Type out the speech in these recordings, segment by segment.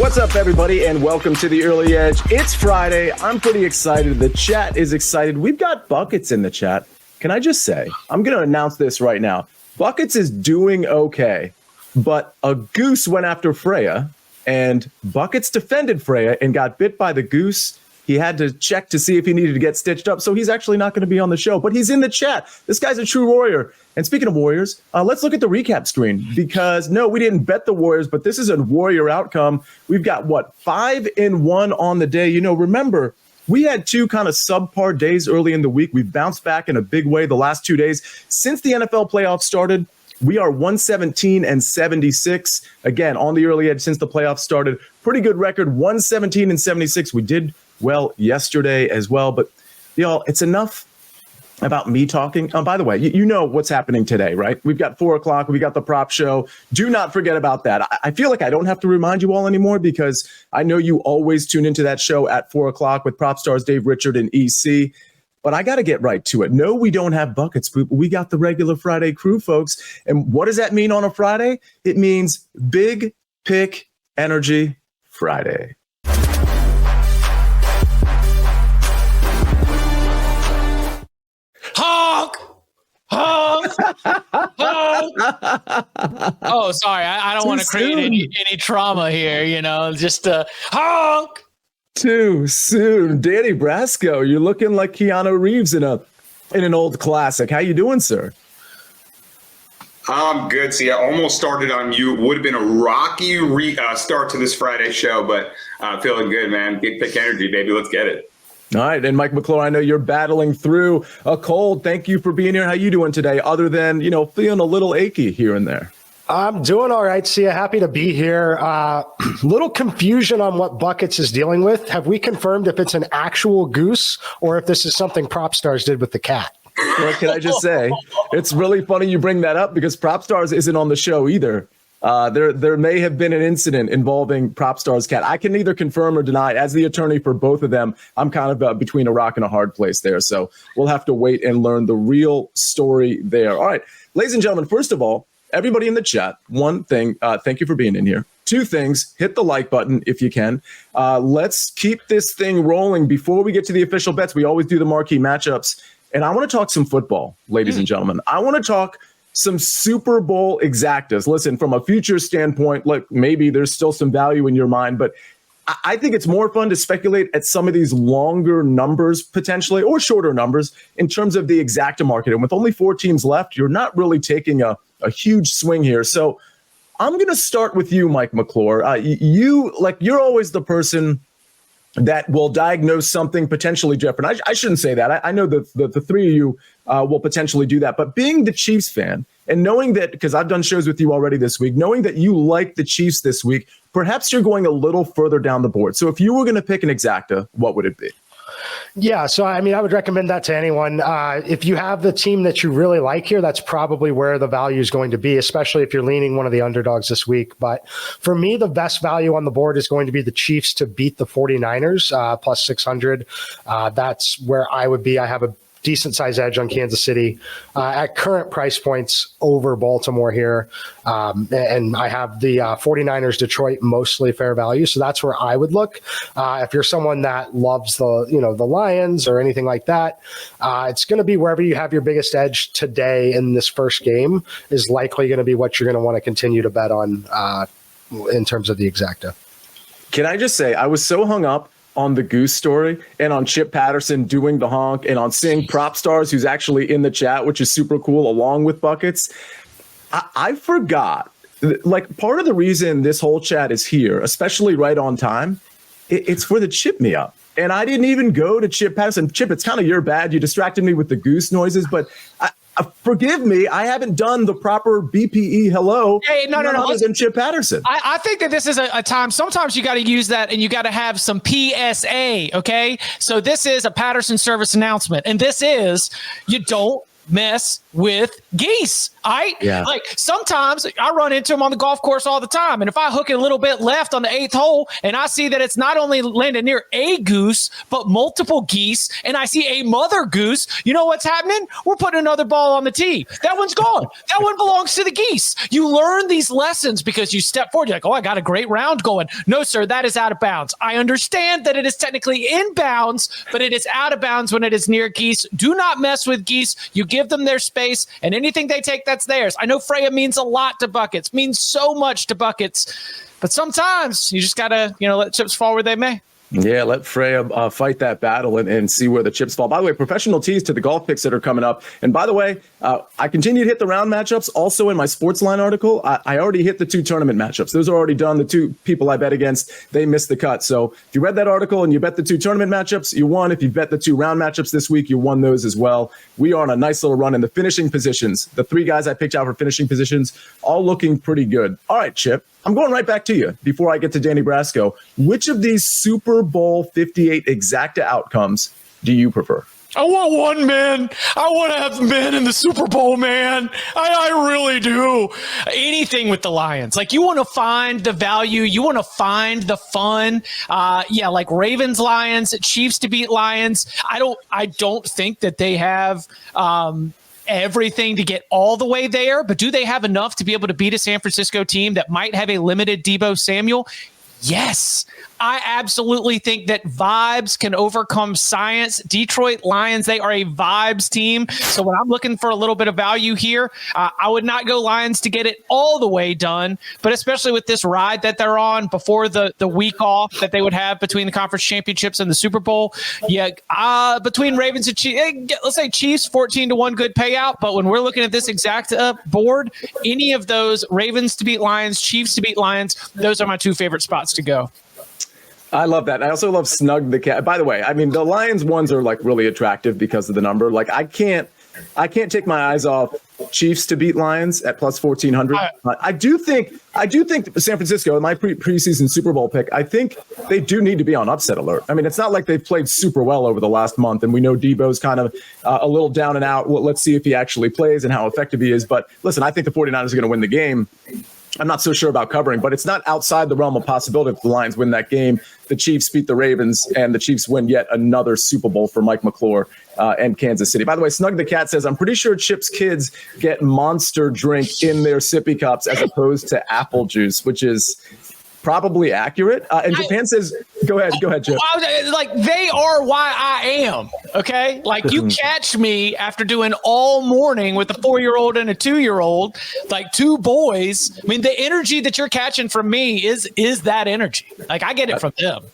What's up, everybody, and welcome to the Early Edge. It's Friday. I'm pretty excited. The chat is excited. We've got Buckets in the chat. Can I just say, I'm going to announce this right now. Buckets is doing okay, but a goose went after Freya, and Buckets defended Freya and got bit by the goose. He had to check to see if he needed to get stitched up, so he's actually not going to be on the show, but he's in the chat. This guy's a true warrior. And speaking of Warriors, let's look at the recap screen, because no, we didn't bet the Warriors, but this is a Warrior outcome. We've got, 5-1 on the day. Remember, we had two kind of subpar days early in the week. We bounced back in a big way the last 2 days. Since the NFL playoffs started, we are 117-76. Again, on the Early Edge since the playoffs started. Pretty good record, 117-76. We did well yesterday as well, but y'all, it's enough about me talking. By the way, you know what's happening today, right? We've got 4 o'clock. We got the prop show. Do not forget about that. I feel like I don't have to remind you all anymore, because I know you always tune into that show at 4 o'clock with prop stars Dave Richard and EC. But I got to get right to it. No, we don't have buckets, but we got the regular Friday crew, folks. And what does that mean on a Friday? It means Big Pick Energy Friday. Honk! Honk! Honk! Oh, sorry. I don't want to create any trauma here, just honk! Too soon. Danny Brasco, you're looking like Keanu Reeves in an old classic. How you doing, sir? I'm good. See, I almost started on mute. Would have been a rocky start to this Friday show, but feeling good, man. Big Pick Energy, baby. Let's get it. All right. And Mike McClure, I know you're battling through a cold. Thank you for being here. How you doing today, other than, feeling a little achy here and there? I'm doing all right, Sia. Happy to be here. Little confusion on what Buckets is dealing with. Have we confirmed if it's an actual goose or if this is something Prop Stars did with the cat? What can I just say? It's really funny you bring that up, because Prop Stars isn't on the show either. There may have been an incident involving Prop Stars cat. I can neither confirm or deny. As the attorney for both of them, I'm kind of between a rock and a hard place there. So we'll have to wait and learn the real story there. All right, ladies and gentlemen, first of all, everybody in the chat, one thing, thank you for being in here. 2 things, hit the like button if you can. Let's keep this thing rolling. Before we get to the official bets, we always do the marquee matchups. And I want to talk some football, ladies and gentlemen. I want to talk some Super Bowl exactas. Listen, from a future standpoint, like maybe there's still some value in your mind, but I think it's more fun to speculate at some of these longer numbers potentially, or shorter numbers, in terms of the exacta market. And with only 4 teams left, you're not really taking a huge swing here. So I'm going to start with you, Mike McClure. You're always the person that will diagnose something potentially different. I shouldn't say that. I know that the 3 of you will potentially do that. But being the Chiefs fan and knowing that, because I've done shows with you already this week, knowing that you like the Chiefs this week, perhaps you're going a little further down the board. So if you were going to pick an exacta, what would it be? Yeah, so I would recommend that to anyone. If you have the team that you really like here, that's probably where the value is going to be, especially if you're leaning one of the underdogs this week. But for me, the best value on the board is going to be the Chiefs to beat the 49ers, plus 600. That's where I would be. I have a decent size edge on Kansas City at current price points over Baltimore here. And I have the 49ers Detroit mostly fair value. So that's where I would look. If you're someone that loves the Lions or anything like that, it's going to be wherever you have your biggest edge today in this first game is likely going to be what you're going to want to continue to bet on in terms of the exacta. Can I just say, I was so hung up on the goose story and on Chip Patterson doing the honk and on seeing Prop Stars, who's actually in the chat, which is super cool, along with Buckets. I forgot, like, part of the reason this whole chat is here, especially right on time, it's for the Chip Me Up. And I didn't even go to Chip Patterson. Chip, it's kind of your bad. You distracted me with the goose noises, but forgive me, I haven't done the proper BPE hello. Hey, no. Other than Chip Patterson. I think that this is a time, sometimes you got to use that and you got to have some PSA, okay? So this is a Patterson service announcement, and this is, you don't mess with geese. Like sometimes I run into them on the golf course all the time. And if I hook it a little bit left on the 8th hole and I see that it's not only landed near a goose, but multiple geese, and I see a mother goose, you know what's happening? We're putting another ball on the tee. That one's gone. That one belongs to the geese. You learn these lessons because you step forward. You're like, oh, I got a great round going. No, sir, that is out of bounds. I understand that it is technically in bounds, but it is out of bounds when it is near geese. Do not mess with geese. You give them their space, and anything they take, that's theirs. I know Freya means a lot to buckets, means so much to buckets, but sometimes you just got to, let chips fall where they may. Yeah, let Freya fight that battle and see where the chips fall. By the way, professional tees to the golf picks that are coming up. And by the way, I continue to hit the round matchups. Also in my Sportsline article, I already hit the 2 tournament matchups. Those are already done. The 2 people I bet against, they missed the cut. So if you read that article and you bet the 2 tournament matchups, you won. If you bet the 2 round matchups this week, you won those as well. We are on a nice little run in the finishing positions. The 3 guys I picked out for finishing positions, all looking pretty good. All right, Chip. I'm going right back to you before I get to Danny Brasco. Which of these Super Bowl 58 exacta outcomes do you prefer? I want one, man. I want to have men in the Super Bowl, man. I really do. Anything with the Lions. Like, you want to find the value. You want to find the fun. Like Ravens, Lions, Chiefs to beat Lions. I don't think that they have everything to get all the way there, but do they have enough to be able to beat a San Francisco team that might have a limited Deebo Samuel? Yes. I absolutely think that vibes can overcome science. Detroit Lions, they are a vibes team. So when I'm looking for a little bit of value here, I would not go Lions to get it all the way done, but especially with this ride that they're on before the week off that they would have between the conference championships and the Super Bowl. Yeah, between Ravens and Chiefs, let's say Chiefs 14-1 good payout. But when we're looking at this exact board, any of those Ravens to beat Lions, Chiefs to beat Lions, those are my 2 favorite spots to go. I love that. I also love Snug the Cat. By the way, I mean, the Lions ones are like really attractive because of the number. Like, I can't take my eyes off Chiefs to beat Lions at plus 1,400. I do think San Francisco, my preseason Super Bowl pick, I think they do need to be on upset alert. I mean, it's not like they've played super well over the last month, and we know Debo's kind of a little down and out. Well, let's see if he actually plays and how effective he is. But listen, I think the 49ers are going to win the game. I'm not so sure about covering, but it's not outside the realm of possibility if the Lions win that game. The Chiefs beat the Ravens, and the Chiefs win yet another Super Bowl for Mike McClure and Kansas City. By the way, Snug the Cat says, I'm pretty sure Chip's kids get Monster drink in their sippy cups as opposed to apple juice, which is probably accurate. And Japan says, go ahead, Chip. Like, they are why I am, okay? Like, you catch me after doing all morning with a 4-year-old and a 2-year-old, like 2 boys. I mean, the energy that you're catching from me is that energy. Like, I get it from them.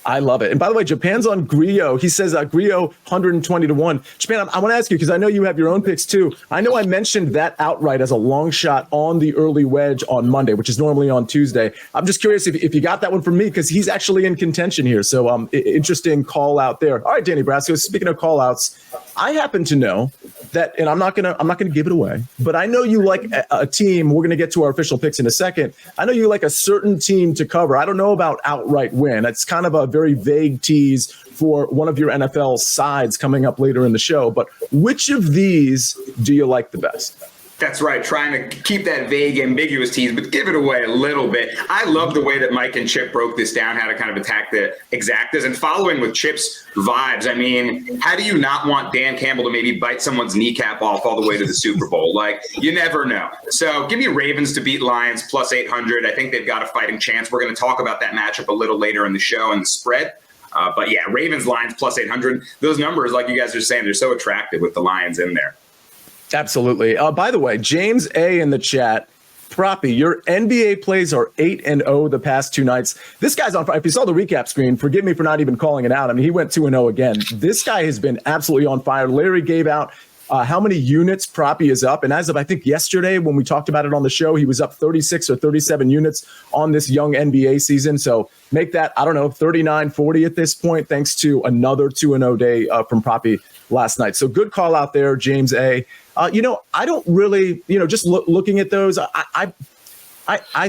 I love it. And by the way, Japan's on Griot. He says Griot 120-1. Japan, I want to ask you, because I know you have your own picks too. I know I mentioned that outright as a long shot on the early wedge on Monday, which is normally on Tuesday. I'm just curious if you got that one from me, because he's actually in contention here. So interesting call out there. All right, Danny Brasco, speaking of call outs, I happen to know that, and I'm not gonna give it away, but I know you like a team. We're gonna get to our official picks in a second. I know you like a certain team to cover. I don't know about outright win. It's kind of a very vague tease for one of your NFL sides coming up later in the show. But which of these do you like the best? That's right. Trying to keep that vague, ambiguous tease, but give it away a little bit. I love the way that Mike and Chip broke this down, how to kind of attack the exactas, and following with Chip's vibes. I mean, how do you not want Dan Campbell to maybe bite someone's kneecap off all the way to the Super Bowl? Like, you never know. So give me Ravens to beat Lions plus 800. I think they've got a fighting chance. We're going to talk about that matchup a little later in the show and the spread. But yeah, Ravens, Lions plus 800. Those numbers, like you guys are saying, they're so attractive with the Lions in there. Absolutely. By the way, James A. in the chat, Proppy, your NBA plays are 8-0 the past 2 nights. This guy's on fire. If you saw the recap screen, forgive me for not even calling it out. I mean, he went 2-0 again. This guy has been absolutely on fire. Larry gave out how many units Proppy is up. And as of, I think, yesterday, when we talked about it on the show, he was up 36 or 37 units on this young NBA season. So make that, 39-40 at this point, thanks to another 2-0 day from Proppy last night. So good call out there, James A. I don't really, just looking at those, I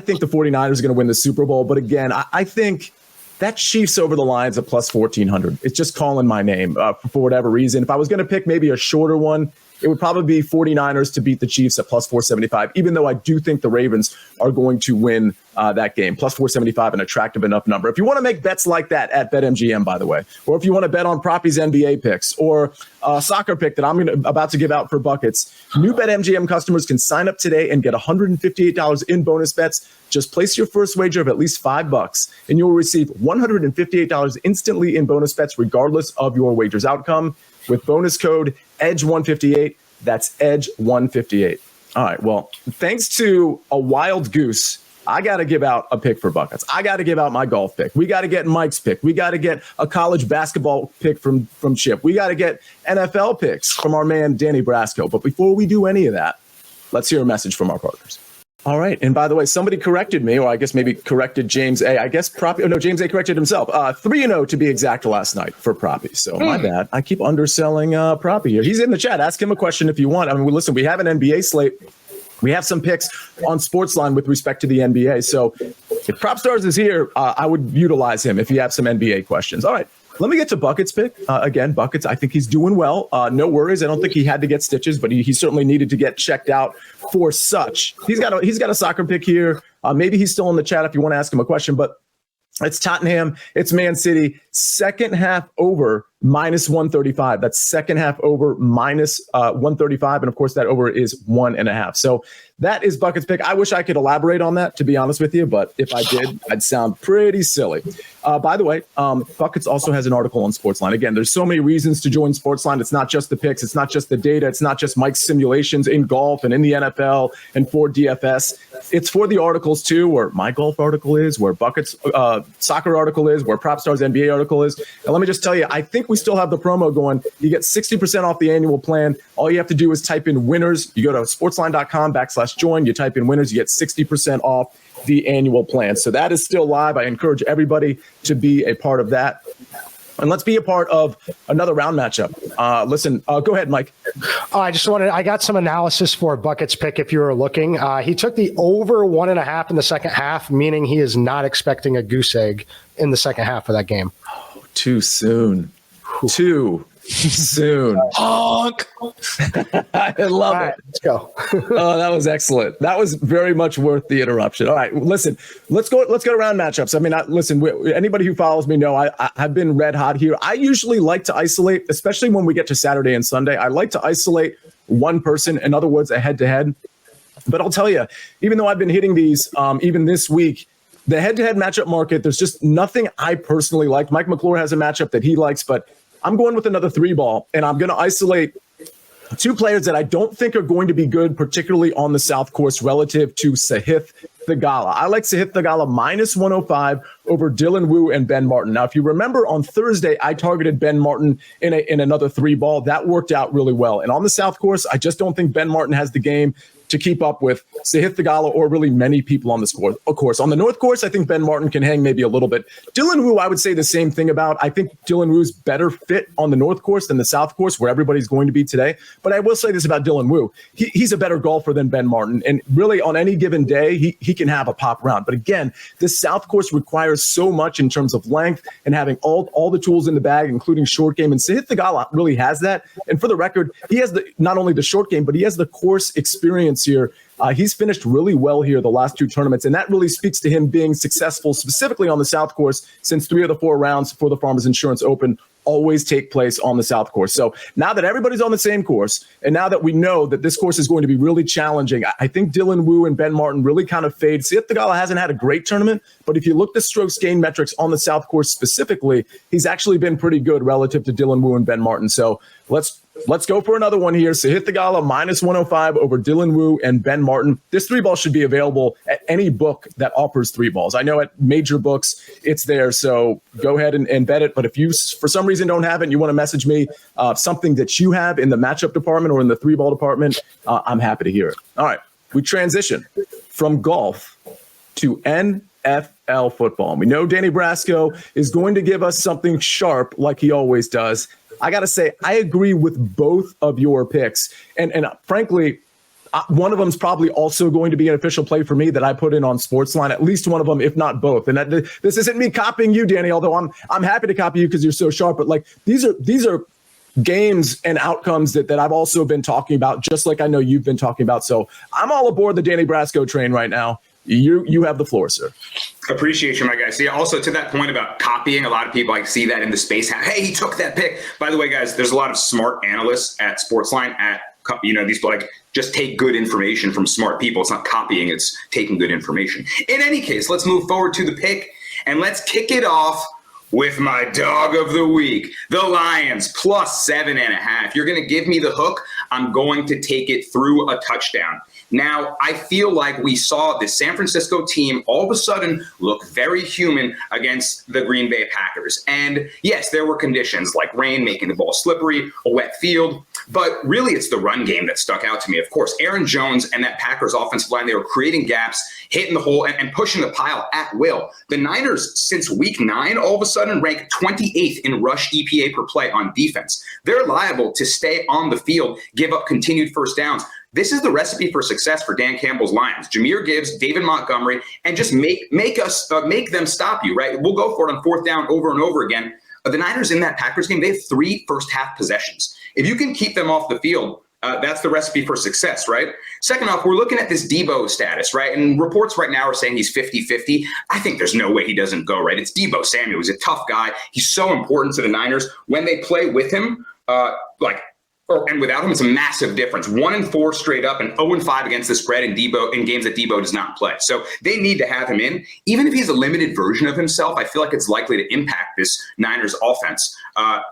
think the 49ers are going to win the Super Bowl. But again, I think that Chiefs over the Lions at plus 1,400. It's just calling my name for whatever reason. If I was going to pick maybe a shorter one, it would probably be 49ers to beat the Chiefs at plus 475, even though I do think the Ravens are going to win that game. Plus 475, an attractive enough number. If you want to make bets like that at BetMGM, by the way, or if you want to bet on Proppy's NBA picks or a soccer pick that I'm about to give out for buckets, new BetMGM customers can sign up today and get $158 in bonus bets. Just place your first wager of at least $5, and you'll receive $158 instantly in bonus bets, regardless of your wager's outcome, with bonus code EDGE158. That's EDGE158. All right. Well, thanks to a wild goose, I got to give out a pick for buckets. I got to give out my golf pick. We got to get Mike's pick. We got to get a college basketball pick from Chip. We got to get NFL picks from our man, Danny Brasco. But before we do any of that, let's hear a message from our partners. All right. And by the way, somebody corrected me, or I guess maybe corrected James A. I guess James A corrected himself. 3-0 to be exact last night for Proppy. So my bad. I keep underselling Proppy here. He's in the chat. Ask him a question if you want. I mean, listen, we have an NBA slate. We have some picks on Sportsline with respect to the NBA. So if PropStars is here, I would utilize him if you have some NBA questions. All right. Let me get to Bucket's pick. Again, Buckets, I think he's doing well. No worries. I don't think he had to get stitches, but he certainly needed to get checked out for such. He's got a soccer pick here. Maybe he's still in the chat if you want to ask him a question, but it's Tottenham. It's Man City. Second half over minus 135. That's second half over minus 135. And of course, that over is 1.5. So that is Bucket's pick. I wish I could elaborate on that, to be honest with you, but if I did, I'd sound pretty silly. By the way, Buckets also has an article on Sportsline. Again, there's so many reasons to join Sportsline. It's not just the picks. It's not just the data. It's not just Mike's simulations in golf and in the NFL and for DFS. It's for the articles too, where my golf article is, where Buckets soccer article is, where PropStars NBA article is. And let me just tell you, I think we still have the promo going. You get 60% off the annual plan. All you have to do is type in winners. You go to sportsline.com/join. You type in winners. You get 60% off the annual plan. So that is still live. I encourage everybody to be a part of that. And let's be a part of another round matchup. Listen, go ahead, Mike. I got some analysis for Bucket's pick if you were looking. He took the over 1.5 in the second half, meaning he is not expecting a goose egg in the second half of that game. Oh, too soon. Too soon. Honk. I love it. Let's go. Oh, that was excellent. That was very much worth the interruption. All right, listen, let's go to round matchups. I mean, anybody who follows me know I've been red hot here. I usually like to isolate, especially when we get to Saturday and Sunday. I like to isolate one person, in other words, a head-to-head. But I'll tell you, even though I've been hitting these even this week, the head-to-head matchup market, there's just nothing I personally like. Mike McClure has a matchup that he likes, but I'm going with another 3-ball, and I'm going to isolate two players that I don't think are going to be good, particularly on the South Course relative to Sahith Theegala. I like Sahith Theegala minus 105 over Dylan Wu and Ben Martin. Now, if you remember on Thursday, I targeted Ben Martin in another 3-ball. That worked out really well. And on the South Course, I just don't think Ben Martin has the game to keep up with Sahith Theegala or really many people on this course. On the North Course, I think Ben Martin can hang maybe a little bit. Dylan Wu, I would say the same thing about. I think Dylan Wu's better fit on the North Course than the South Course, where everybody's going to be today. But I will say this about Dylan Wu. He's a better golfer than Ben Martin. And really, on any given day, he can have a pop round. But again, this South Course requires so much in terms of length and having all the tools in the bag, including short game. And Sahith Theegala really has that. And for the record, he has not only the short game, but he has the course experience here. He's finished really well here the last two tournaments, and that really speaks to him being successful specifically on the South Course, since 3 of the 4 rounds for the Farmers Insurance Open always take place on the South Course. So now that everybody's on the same course, and now that we know that this course is going to be really challenging, I think Dylan Wu and Ben Martin really kind of fade. Sahith Theegala hasn't had a great tournament, but if you look at strokes gain metrics on the South Course specifically, he's actually been pretty good relative to Dylan Wu and Ben Martin. So let's go for another one here. Sahith Theegala minus 105 over Dylan Wu and Ben Martin. This 3-ball should be available at any book that offers 3-balls. I know at major books it's there, so go ahead and bet it. But if you, for some reason, don't have it and you want to message me something that you have in the matchup department or in the 3-ball department, I'm happy to hear it. All right, we transition from golf to NFL football. We know Danny Brasco is going to give us something sharp like he always does. I got to say, I agree with both of your picks. And frankly, one of them is probably also going to be an official play for me that I put in on Sportsline, at least one of them, if not both. And this isn't me copying you, Danny, although I'm happy to copy you because you're so sharp. But like these are games and outcomes that I've also been talking about, just like I know you've been talking about. So I'm all aboard the Danny Brasco train right now. You have the floor, sir. Appreciate you, my guy. See, also to that point about copying, a lot of people, I see that in the space. Hey, he took that pick. By the way, guys, there's a lot of smart analysts at Sportsline these people just take good information from smart people. It's not copying, it's taking good information. In any case, let's move forward to the pick and let's kick it off with my dog of the week, the Lions, plus 7.5. You're going to give me the hook. I'm going to take it through a touchdown. Now, I feel like we saw this San Francisco team all of a sudden look very human against the Green Bay Packers. And yes, there were conditions like rain making the ball slippery, a wet field, but really it's the run game that stuck out to me. Of course, Aaron Jones and that Packers offensive line, they were creating gaps, hitting the hole, and pushing the pile at will. The Niners, since week 9, all of a sudden rank 28th in rush EPA per play on defense. They're liable to stay on the field, give up continued first downs. This is the recipe for success for Dan Campbell's Lions. Jahmyr Gibbs, David Montgomery, and just make them stop you, right? We'll go for it on fourth down over and over again. The Niners in that Packers game, they have 3 first-half possessions. If you can keep them off the field, that's the recipe for success, right? Second off, we're looking at this Debo status, right? And reports right now are saying he's 50-50. I think there's no way he doesn't go, right? It's Debo Samuel. He's a tough guy. He's so important to the Niners. When they play with him, and without him, it's a massive difference. 1-4 straight up and 0-5 against the spread in games that Debo does not play. So they need to have him in. Even if he's a limited version of himself, I feel like it's likely to impact this Niners offense.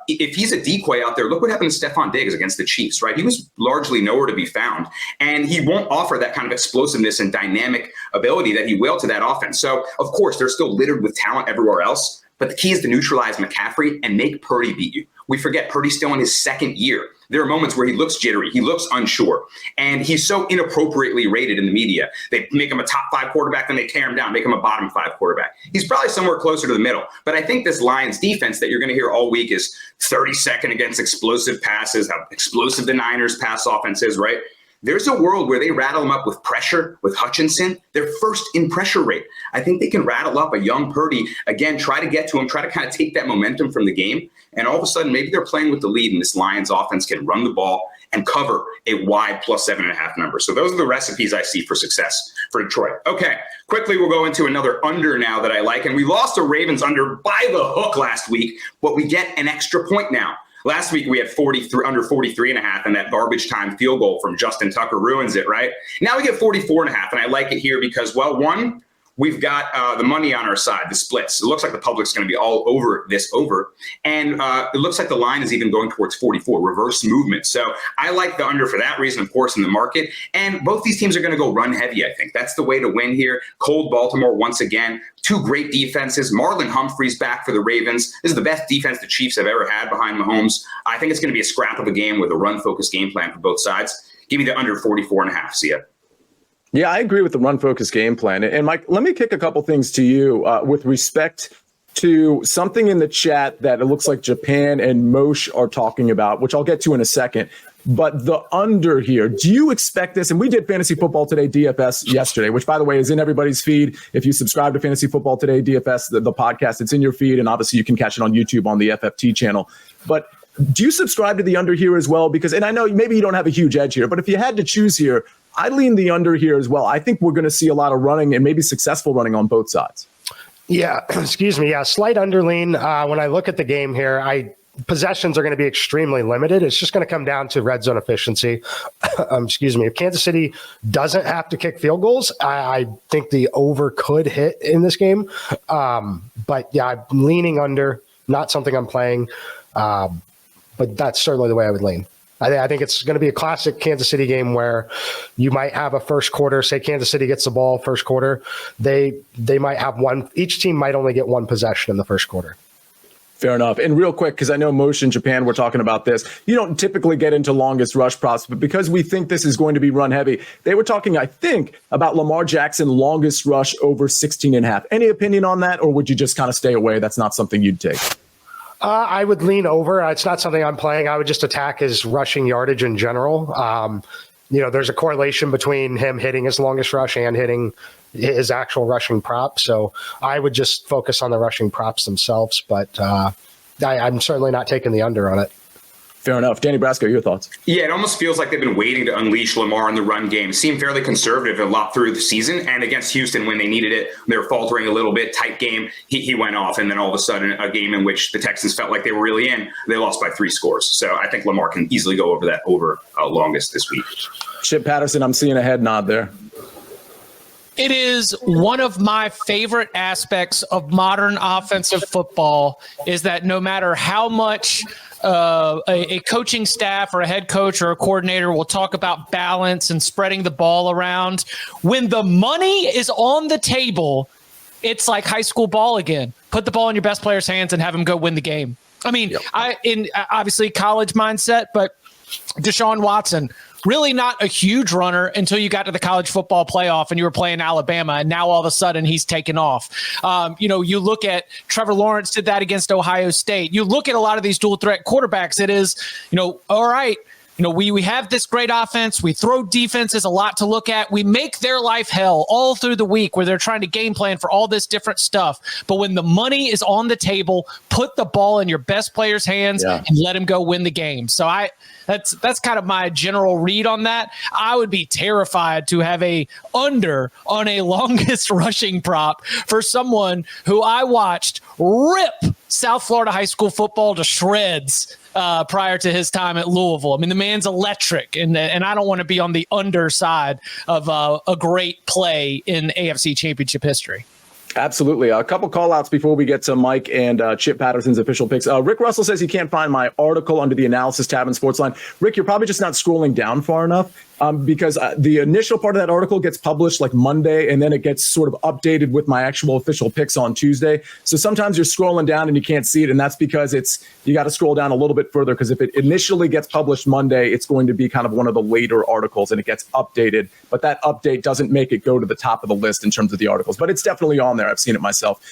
If he's a decoy out there, look what happened to Stephon Diggs against the Chiefs, right? He was largely nowhere to be found, and he won't offer that kind of explosiveness and dynamic ability that he will to that offense. So, of course, they're still littered with talent everywhere else, but the key is to neutralize McCaffrey and make Purdy beat you. We forget Purdy's still in his 2nd year. There are moments where he looks jittery, he looks unsure, and he's so inappropriately rated in the media. They make him a top 5 quarterback, then they tear him down, make him a bottom 5 quarterback. He's probably somewhere closer to the middle. But I think this Lions defense that you're going to hear all week is 32nd against explosive passes, how explosive the Niners pass offense is, right? There's a world where they rattle him up with pressure, with Hutchinson. They're first in pressure rate. I think they can rattle up a young Purdy, again, try to get to him, try to kind of take that momentum from the game. And all of a sudden, maybe they're playing with the lead, and this Lions offense can run the ball and cover a wide plus 7.5 number. So those are the recipes I see for success for Detroit. Okay, quickly, we'll go into another under now that I like. And we lost the Ravens under by the hook last week, but we get an extra point now. Last week, we had under 43.5, and that garbage time field goal from Justin Tucker ruins it, right? Now we get 44.5, and I like it here because, well, one, we've got the money on our side, the splits. It looks like the public's going to be all over this over. And it looks like the line is even going towards 44, reverse movement. So I like the under for that reason, of course, in the market. And both these teams are going to go run heavy, I think. That's the way to win here. Cold Baltimore once again. 2 great defenses. Marlon Humphrey's back for the Ravens. This is the best defense the Chiefs have ever had behind Mahomes. I think it's going to be a scrap of a game with a run-focused game plan for both sides. Give me the under 44.5, Sia. Yeah, I agree with the run-focused game plan. And Mike, let me kick a couple things to you with respect to something in the chat that it looks like Japan and Moshe are talking about, which I'll get to in a second. But the under here, do you expect this? And we did Fantasy Football Today DFS yesterday, which, by the way, is in everybody's feed. If you subscribe to Fantasy Football Today DFS, the podcast, it's in your feed. And obviously you can catch it on YouTube on the FFT channel. But do you subscribe to the under here as well? Because, and I know maybe you don't have a huge edge here, but if you had to choose here, I lean the under here as well. I think we're going to see a lot of running and maybe successful running on both sides. Yeah, excuse me. Yeah, slight underlean. When I look at the game here, possessions are going to be extremely limited. It's just going to come down to red zone efficiency. Excuse me. If Kansas City doesn't have to kick field goals, I think the over could hit in this game. But yeah, I'm leaning under, not something I'm playing. But that's certainly the way I would lean. I think it's going to be a classic Kansas City game where you might have a first quarter, say Kansas City gets the ball first quarter. They might have each team might only get 1 possession in the first quarter. Fair enough. And real quick, because I know Moshe in Japan, we're talking about this. You don't typically get into longest rush props, but because we think this is going to be run heavy, they were talking, I think, about Lamar Jackson longest rush over 16.5. Any opinion on that, or would you just kind of stay away? That's not something you'd take. I would lean over. It's not something I'm playing. I would just attack his rushing yardage in general. There's a correlation between him hitting his longest rush and hitting his actual rushing prop. So I would just focus on the rushing props themselves, but I'm certainly not taking the under on it. Fair enough. Danny Brasco, your thoughts? Yeah, it almost feels like they've been waiting to unleash Lamar in the run game. Seemed fairly conservative a lot through the season, and against Houston when they needed it, they were faltering a little bit. Tight game, he went off, and then all of a sudden, a game in which the Texans felt like they were really in, they lost by 3 scores. So I think Lamar can easily go over that longest this week. Chip Patterson, I'm seeing a head nod there. It is one of my favorite aspects of modern offensive football is that no matter how much a coaching staff or a head coach or a coordinator will talk about balance and spreading the ball around, when the money is on the table, it's like high school ball again. Put the ball in your best player's hands and have him go win the game. I mean, in obviously college mindset, but Deshaun Watson, really not a huge runner until you got to the college football playoff and you were playing Alabama, and now all of a sudden he's taken off. You look at Trevor Lawrence did that against Ohio State. You look at a lot of these dual threat quarterbacks. It is, all right. We have this great offense. We throw defenses a lot to look at. We make their life hell all through the week where they're trying to game plan for all this different stuff. But when the money is on the table, put the ball in your best player's hands and let him go win the game. So that's kind of my general read on that. I would be terrified to have a under on a longest rushing prop for someone who I watched rip South Florida high school football to shreds prior to his time at Louisville. I mean, the man's electric, and I don't want to be on the underside of a great play in AFC Championship history. Absolutely. A couple call outs before we get to Mike and Chip Patterson's official picks. Rick Russell says he can't find my article under the analysis tab in Sportsline. Rick, you're probably just not scrolling down far enough because the initial part of that article gets published like Monday, and then it gets sort of updated with my actual official picks on Tuesday. So sometimes you're scrolling down and you can't see it, and that's because you got to scroll down a little bit further, because if it initially gets published Monday, it's going to be kind of one of the later articles, and it gets updated. But that update doesn't make it go to the top of the list in terms of the articles. But it's definitely on there. I've seen it myself.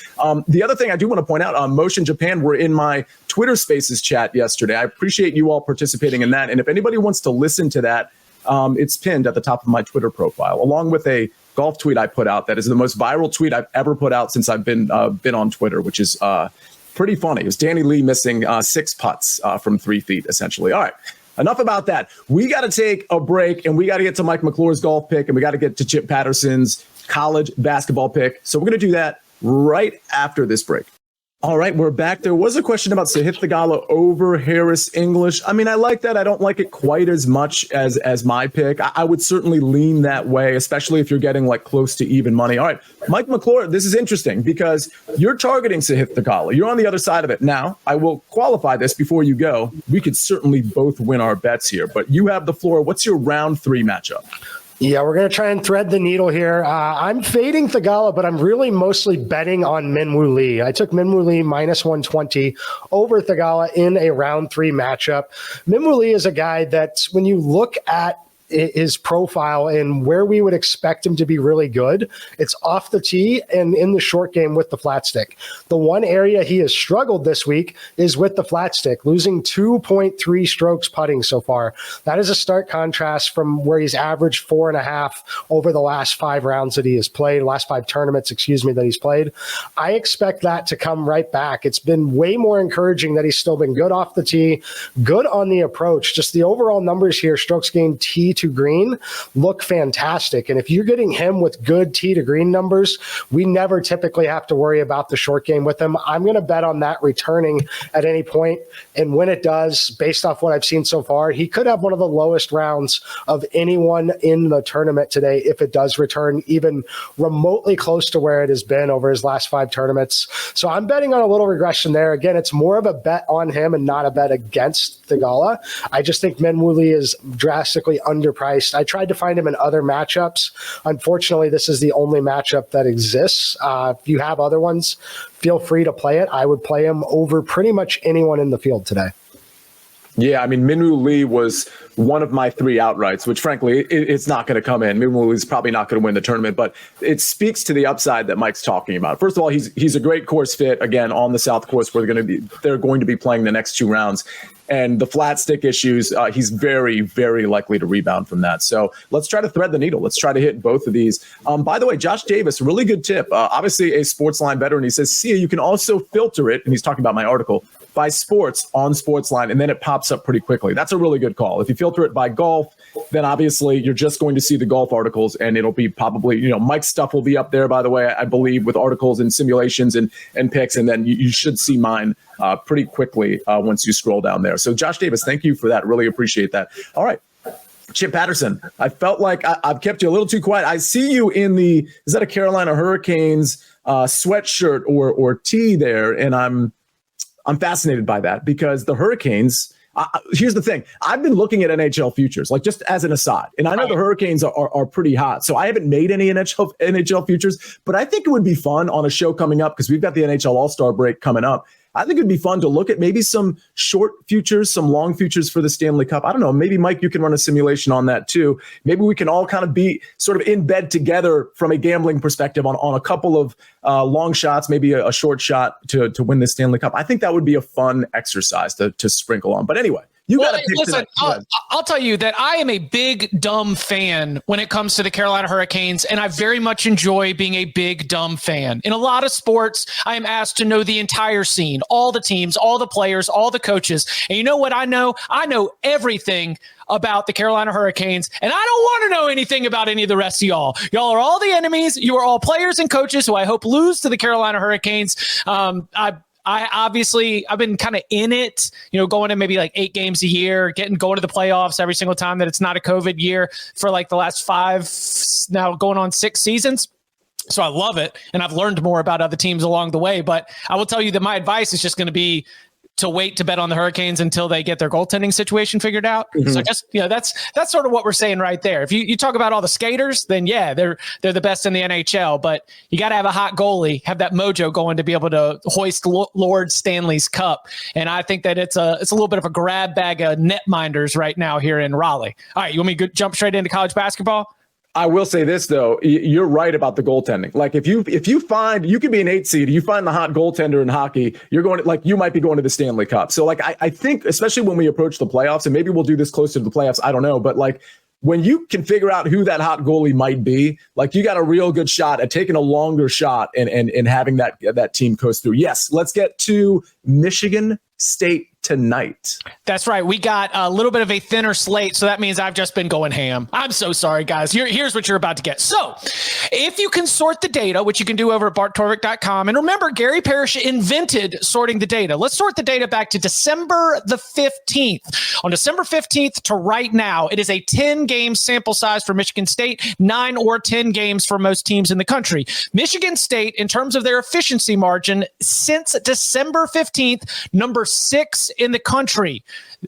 The other thing I do want to point out, Motion Japan were in my Twitter Spaces chat yesterday. I appreciate you all participating in that. And if anybody wants to listen to that, it's pinned at the top of my Twitter profile, along with a golf tweet I put out that is the most viral tweet I've ever put out since I've been on Twitter, which is pretty funny. It was Danny Lee missing 6 putts from 3 feet, essentially. All right. Enough about that. We got to take a break, and we got to get to Mike McClure's golf pick, and we got to get to Chip Patterson's college basketball pick. So we're going to do that right after this break. All right, we're back. There was a question about Sahith Theegala over Harris English. I mean, I like that. I don't like it quite as much as my pick. I would certainly lean that way, especially if you're getting like close to even money. All right, Mike McClure, this is interesting because you're targeting Sahith Theegala. You're on the other side of it. Now, I will qualify this before you go. We could certainly both win our bets here, but you have the floor. What's your round 3 matchup? Yeah, we're going to try and thread the needle here. I'm fading Theegala, but I'm really mostly betting on Minwoo Lee. I took Minwoo Lee minus 120 over Theegala in a round 3 matchup. Minwoo Lee is a guy that when you look at his profile and where we would expect him to be really good, it's off the tee and in the short game with the flat stick. The one area he has struggled this week is with the flat stick, losing 2.3 strokes putting so far. That is a stark contrast from where he's averaged 4.5 over the last 5 rounds that he has played, last 5 tournaments, that he's played. I expect that to come right back. It's been way more encouraging that he's still been good off the tee, good on the approach. Just the overall numbers here, strokes gained tee to green, look fantastic. And if you're getting him with good tee to green numbers, we never typically have to worry about the short game with him. I'm going to bet on that returning at any point. And when it does, based off what I've seen so far, he could have one of the lowest rounds of anyone in the tournament today if it does return even remotely close to where it has been over his last 5 tournaments. So I'm betting on a little regression there. Again, it's more of a bet on him and not a bet against Theegala. I just think Minwoo Lee is drastically underpriced. I tried to find him in other matchups. Unfortunately, this is the only matchup that exists. If you have other ones, feel free to play it. I would play him over pretty much anyone in the field today. Yeah, I mean, Minwoo Lee was one of my 3 outrights, which frankly, it's not going to come in. Minwoo Lee's probably not going to win the tournament, but it speaks to the upside that Mike's talking about. First of all, he's a great course fit, again, on the South Course where they're going to be playing the next 2 rounds. and the flat stick issues, he's very, very likely to rebound from that. So let's try to thread the needle. Let's try to hit both of these. By the way, Josh Davis, really good tip. Obviously a Sportsline veteran. He says, Sia, you can also filter it, and he's talking about my article, by sports on Sportsline, and then it pops up pretty quickly. That's a really good call. If you filter it by golf, then obviously you're just going to see the golf articles, and it'll be probably, Mike's stuff will be up there, by the way, I believe, with articles and simulations and picks, and then you should see mine pretty quickly once you scroll down there. So Josh Davis, thank you for that. Really appreciate that. All right. Chip Patterson, I felt like I've kept you a little too quiet. I see you in is that a Carolina Hurricanes sweatshirt or tee there, and I'm fascinated by that because the Hurricanes, here's the thing. I've been looking at NHL futures, like just as an aside, and I know the Hurricanes are pretty hot, so I haven't made any NHL futures, but I think it would be fun on a show coming up because we've got the NHL All-Star break coming up. I think it'd be fun to look at maybe some short futures, some long futures for the Stanley Cup. I don't know. Maybe, Mike, you can run a simulation on that too. Maybe we can all kind of be sort of in bed together from a gambling perspective on a couple of long shots, maybe a short shot to win the Stanley Cup. I think that would be a fun exercise to sprinkle on. But anyway. Listen, I'll tell you that I am a big, dumb fan when it comes to the Carolina Hurricanes, and I very much enjoy being a big, dumb fan. In a lot of sports, I am asked to know the entire scene, all the teams, all the players, all the coaches. And you know what I know? I know everything about the Carolina Hurricanes, and I don't want to know anything about any of the rest of y'all. Y'all are all the enemies. You are all players and coaches who I hope lose to the Carolina Hurricanes. I've been kind of in it, going to maybe like 8 games a year, going to the playoffs every single time that it's not a COVID year for like the last 5, now going on 6 seasons. So I love it. And I've learned more about other teams along the way, but I will tell you that my advice is just going to be to wait to bet on the Hurricanes until they get their goaltending situation figured out. Mm-hmm. So just, that's sort of what we're saying right there. If you talk about all the skaters, then yeah, they're the best in the NHL, but you got to have a hot goalie, have that mojo going to be able to hoist Lord Stanley's Cup. And I think that it's a little bit of a grab bag of netminders right now here in Raleigh. All right. You want me to jump straight into college basketball? I will say this, though. You're right about the goaltending. Like if you find, you could be an 8 seed, you find the hot goaltender in hockey, you're going to, like, you might be going to the Stanley Cup. So like, I think, especially when we approach the playoffs, and maybe we'll do this closer to the playoffs, I don't know, but like when you can figure out who that hot goalie might be, like you got a real good shot at taking a longer shot and having that team coast through. Yes. Let's get to Michigan State tonight. That's right. We got a little bit of a thinner slate, so that means I've just been going ham. I'm so sorry, guys. Here's what you're about to get. So if you can sort the data, which you can do over at barttorvik.com, and remember, Gary Parrish invented sorting the data. Let's sort the data back to December the 15th. On December 15th to right now, it is a 10-game sample size for Michigan State, 9 or 10 games for most teams in the country. Michigan State, in terms of their efficiency margin, since December 15th, number 6 in the country.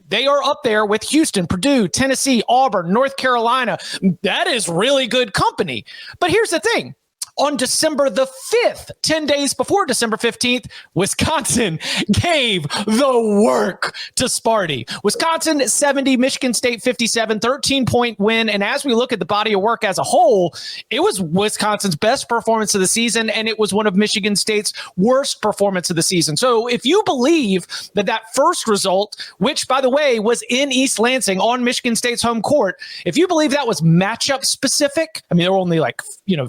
They are up there with Houston, Purdue, Tennessee, Auburn, North Carolina. That is really good company. But here's the thing. On December the 5th, 10 days before December 15th, Wisconsin gave the work to Sparty. Wisconsin 70, Michigan State 57, 13-point win. And as we look at the body of work as a whole, it was Wisconsin's best performance of the season, and it was one of Michigan State's worst performance of the season. So if you believe that first result, which, by the way, was in East Lansing on Michigan State's home court, if you believe that was matchup specific, I mean, there were only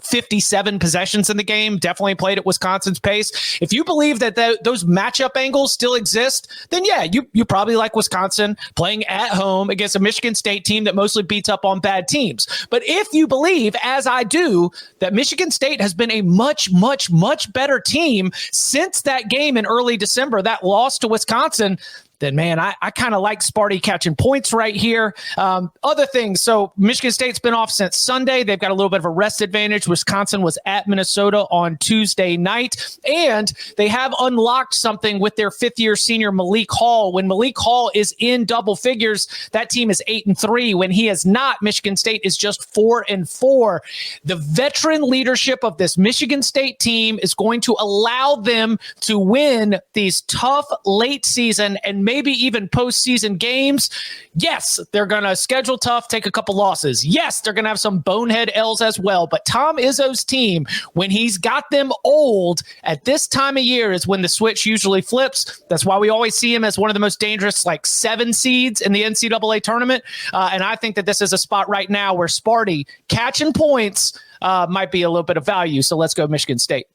57 possessions in the game, definitely played at Wisconsin's pace. If you believe that those matchup angles still exist, then yeah, you probably like Wisconsin playing at home against a Michigan State team that mostly beats up on bad teams. But if you believe, as I do, that Michigan State has been a much, much, much better team since that game in early December, that loss to Wisconsin, then, man, I kind of like Sparty catching points right here. Other things, so Michigan State's been off since Sunday. They've got a little bit of a rest advantage. Wisconsin was at Minnesota on Tuesday night, and they have unlocked something with their fifth-year senior Malik Hall. When Malik Hall is in double figures, that team is 8-3. When he is not, Michigan State is just 4-4. The veteran leadership of this Michigan State team is going to allow them to win these tough late season and maybe even postseason games. Yes, they're going to schedule tough, take a couple losses. Yes, they're going to have some bonehead L's as well. But Tom Izzo's team, when he's got them old at this time of year is when the switch usually flips. That's why we always see him as one of the most dangerous, 7 seeds in the NCAA tournament. And I think that this is a spot right now where Sparty catching points might be a little bit of value. So let's go Michigan State.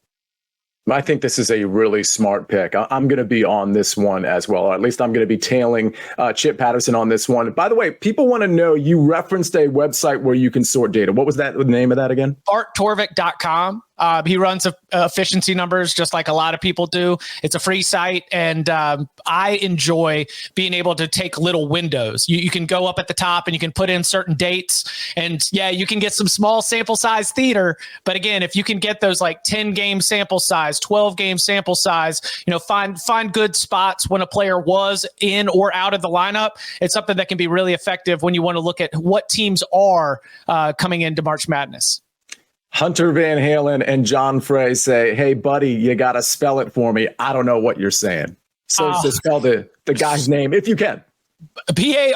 I think this is a really smart pick. I'm going to be on this one as well, or at least I'm going to be tailing Chip Patterson on this one. By the way, people want to know, you referenced a website where you can sort data. What was the name of that again? BartTorvik.com. He runs efficiency numbers just like a lot of people do. It's a free site, and I enjoy being able to take little windows. You can go up at the top and you can put in certain dates, and yeah, you can get some small sample size theater. But again, if you can get those 10 game sample size, 12 game sample size, find good spots when a player was in or out of the lineup. It's something that can be really effective when you want to look at what teams are coming into March Madness. Hunter Van Halen and John Frey say, hey, buddy, you got to spell it for me. I don't know what you're saying. So spell the guy's name if you can. Barttorvik.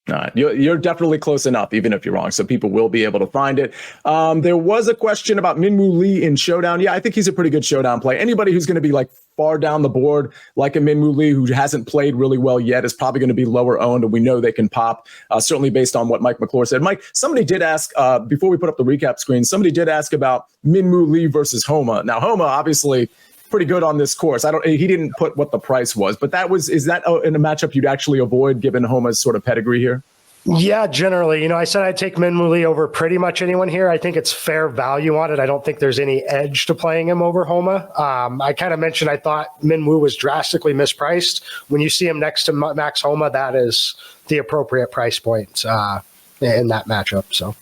All right. You're definitely close enough, even if you're wrong. So people will be able to find it. There was a question about Minwoo Lee in Showdown. Yeah, I think he's a pretty good Showdown play. Anybody who's going to be far down the board, like a Minwoo Lee who hasn't played really well yet, is probably going to be lower owned, and we know they can pop, certainly based on what Mike McClure said. Mike, somebody did ask, before we put up the recap screen, somebody did ask about Minwoo Lee versus Homa. Now, Homa, obviously, pretty good on this course. He didn't put what the price was, but is that in a matchup you'd actually avoid given Homa's sort of pedigree here? Yeah, generally. I said I'd take Minwoo Lee over pretty much anyone here. I think it's fair value on it. I don't think there's any edge to playing him over Homa. I kind of mentioned I thought Minwoo was drastically mispriced. When you see him next to Max Homa, that is the appropriate price point in that matchup. So.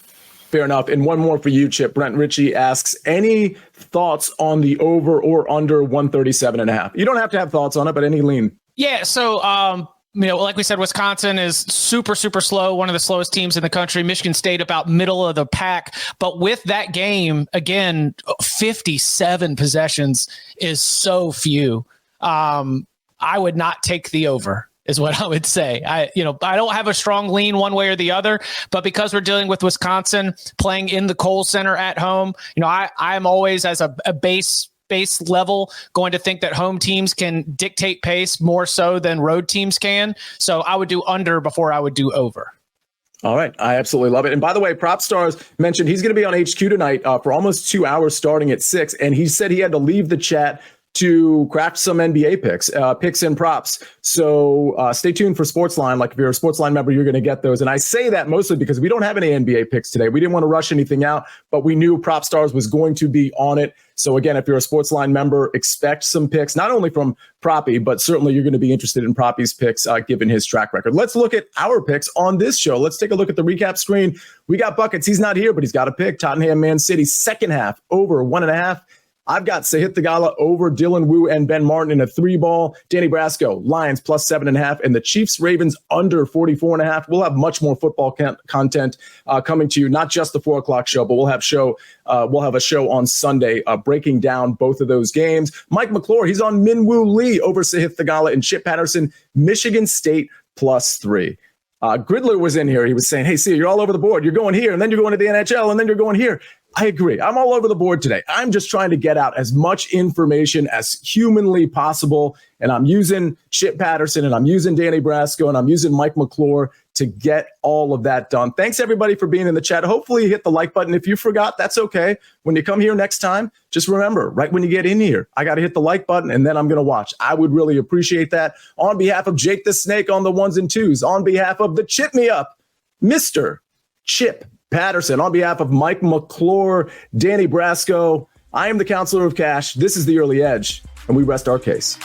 Fair enough. And one more for you, Chip. Brent Ritchie asks, any thoughts on the over or under 137.5? You don't have to have thoughts on it, but any lean? Yeah. So, like we said, Wisconsin is super, super slow. One of the slowest teams in the country. Michigan State about middle of the pack. But with that game, again, 57 possessions is so few. I would not take the over, is what I would say. I don't have a strong lean one way or the other, but because we're dealing with Wisconsin playing in the Kohl Center at home, I'm always as a base level going to think that home teams can dictate pace more so than road teams can. So I would do under before I would do over. All right. I absolutely love it. And by the way, Prop Stars mentioned he's going to be on HQ tonight for almost 2 hours starting at 6. And he said he had to leave the chat to craft some NBA picks and props. So stay tuned for Sportsline. If you're a Sportsline member, you're going to get those. And I say that mostly because we don't have any NBA picks today. We didn't want to rush anything out, but we knew Prop Stars was going to be on it. So again, if you're a Sportsline member, expect some picks, not only from Proppy, but certainly you're going to be interested in Proppy's picks, given his track record. Let's look at our picks on this show. Let's take a look at the recap screen. We got buckets. He's not here, but he's got a pick. Tottenham Man City, second half, over 1.5. I've got Sahith Theegala over Dylan Wu and Ben Martin in a 3-ball. Danny Brasco, Lions plus 7.5, and the Chiefs Ravens under 44.5. We'll have much more football content coming to you, not just the 4:00 show, but we'll have a show on Sunday breaking down both of those games. Mike McClure, he's on Minwoo Lee over Sahith Theegala and Chip Patterson, Michigan State plus 3. Gridler was in here. He was saying, hey, Sia, you're all over the board. You're going here, and then you're going to the NHL, and then you're going here. I agree. I'm all over the board today. I'm just trying to get out as much information as humanly possible. And I'm using Chip Patterson, and I'm using Danny Brasco, and I'm using Mike McClure to get all of that done. Thanks, everybody, for being in the chat. Hopefully you hit the like button. If you forgot, that's okay. When you come here next time, just remember, right when you get in here, I got to hit the like button, and then I'm going to watch. I would really appreciate that. On behalf of Jake the Snake on the 1s and 2s, on behalf of the Chip Me Up, Mr. Chip Patterson, on behalf of Mike McClure, Danny Brasco, I am the Counselor of Cash. This is The Early Edge, and we rest our case.